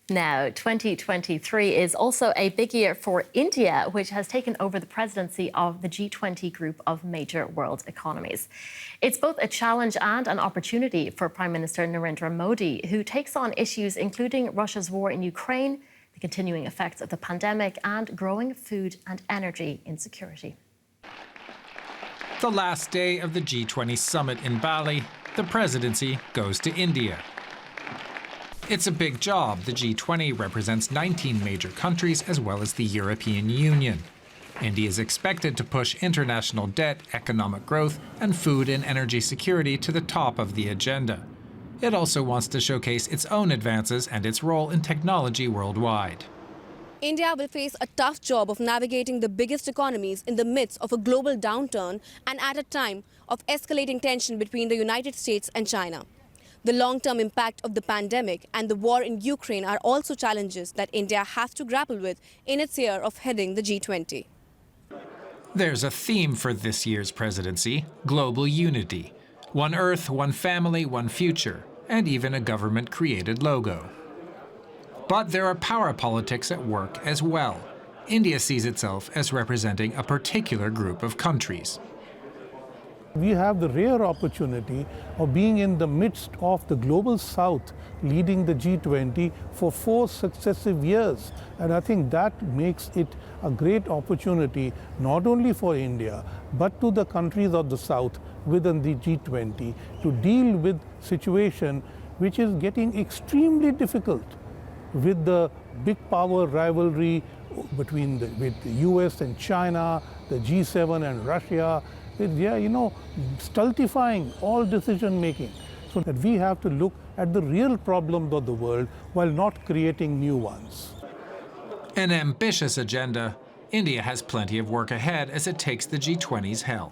Now, 2023 is also a big year for India, which has taken over the presidency of the G20 group of major world economies. It's both a challenge and an opportunity for Prime Minister Narendra Modi, who takes on issues including Russia's war in Ukraine, the continuing effects of the pandemic, and growing food and energy insecurity. The last day of the G20 summit in Bali, the presidency goes to India. It's a big job. The G20 represents 19 major countries as well as the European Union. India is expected to push international debt, economic growth, and food and energy security to the top of the agenda. It also wants to showcase its own advances and its role in technology worldwide. India will face a tough job of navigating the biggest economies in the midst of a global downturn and at a time of escalating tension between the United States and China. The long-term impact of the pandemic and the war in Ukraine are also challenges that India has to grapple with in its year of heading the G20. There's a theme for this year's presidency: global unity. One Earth, one family, one future, and even a government-created logo. But there are power politics at work as well. India sees itself as representing a particular group of countries. We have the rare opportunity of being in the midst of the global south, leading the G20 for 4 successive years. And I think that makes it a great opportunity, not only for India, but to the countries of the south within the G20 to deal with situation which is getting extremely difficult with the big power rivalry between with the US and China, the G7 and Russia. They are, stultifying all decision making. So that we have to look at the real problems of the world while not creating new ones. An ambitious agenda. India has plenty of work ahead as it takes the G20's helm.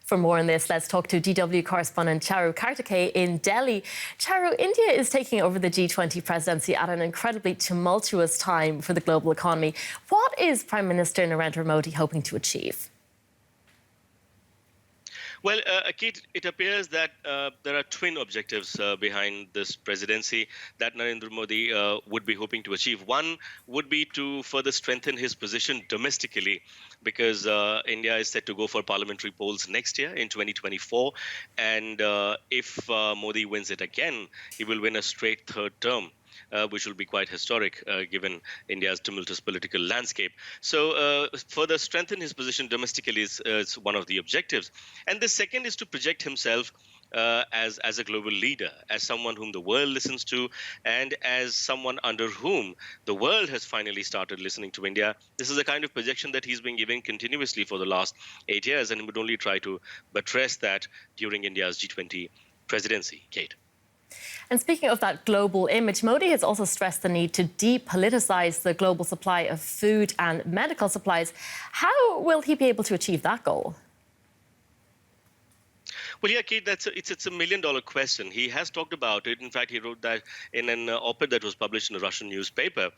For more on this, let's talk to DW correspondent Charu Kartikey in Delhi. Charu, India is taking over the G20 presidency at an incredibly tumultuous time for the global economy. What is Prime Minister Narendra Modi hoping to achieve? Well, Kate, it appears that there are twin objectives behind this presidency that Narendra Modi would be hoping to achieve. One would be to further strengthen his position domestically, because India is set to go for parliamentary polls next year in 2024. And if Modi wins it again, he will win a straight third term. Which will be quite historic given India's tumultuous political landscape. So further strengthen his position domestically is one of the objectives. And the second is to project himself as a global leader, as someone whom the world listens to, and as someone under whom the world has finally started listening to India. This is the kind of projection that he's been giving continuously for the last 8 years, and he would only try to buttress that during India's G20 presidency. Kate. And speaking of that global image, Modi has also stressed the need to depoliticize the global supply of food and medical supplies. How will he be able to achieve that goal? Well, yeah, Kate, it's a million-dollar question. He has talked about it. In fact, he wrote that in an op-ed that was published in a Russian newspaper.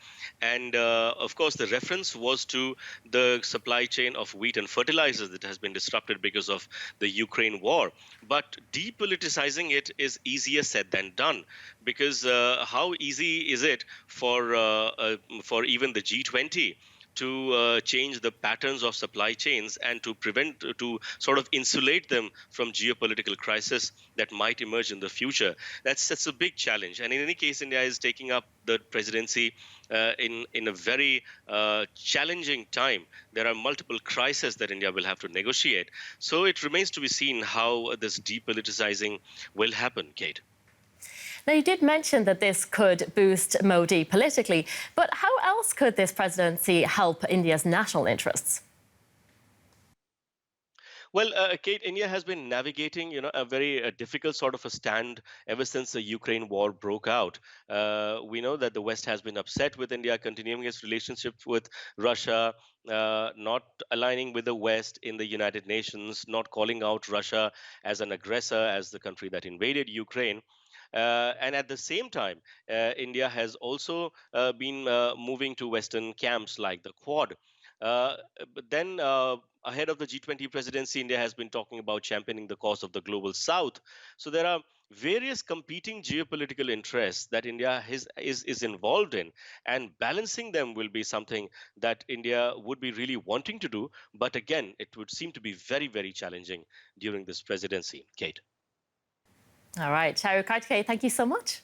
And, of course, the reference was to the supply chain of wheat and fertilizers that has been disrupted because of the Ukraine war. But depoliticizing it is easier said than done, because how easy is it for even the G20 to change the patterns of supply chains and to sort of insulate them from geopolitical crisis that might emerge in the future? That's a big challenge. And in any case, India is taking up the presidency in a very challenging time. There are multiple crises that India will have to negotiate. So it remains to be seen how this depoliticizing will happen, Kate. Now, you did mention that this could boost Modi politically, but how else could this presidency help India's national interests? Well, Kate, India has been navigating, a very difficult sort of a stand ever since the Ukraine war broke out. We know that the West has been upset with India continuing its relationship with Russia, not aligning with the West in the United Nations, not calling out Russia as an aggressor, as the country that invaded Ukraine. And at the same time, India has also been moving to Western camps like the Quad. But then ahead of the G20 presidency, India has been talking about championing the cause of the global South. So there are various competing geopolitical interests that India is involved in, and balancing them will be something that India would be really wanting to do. But again, it would seem to be very, very challenging during this presidency. Kate. All right, Charu Kartikeya, thank you so much.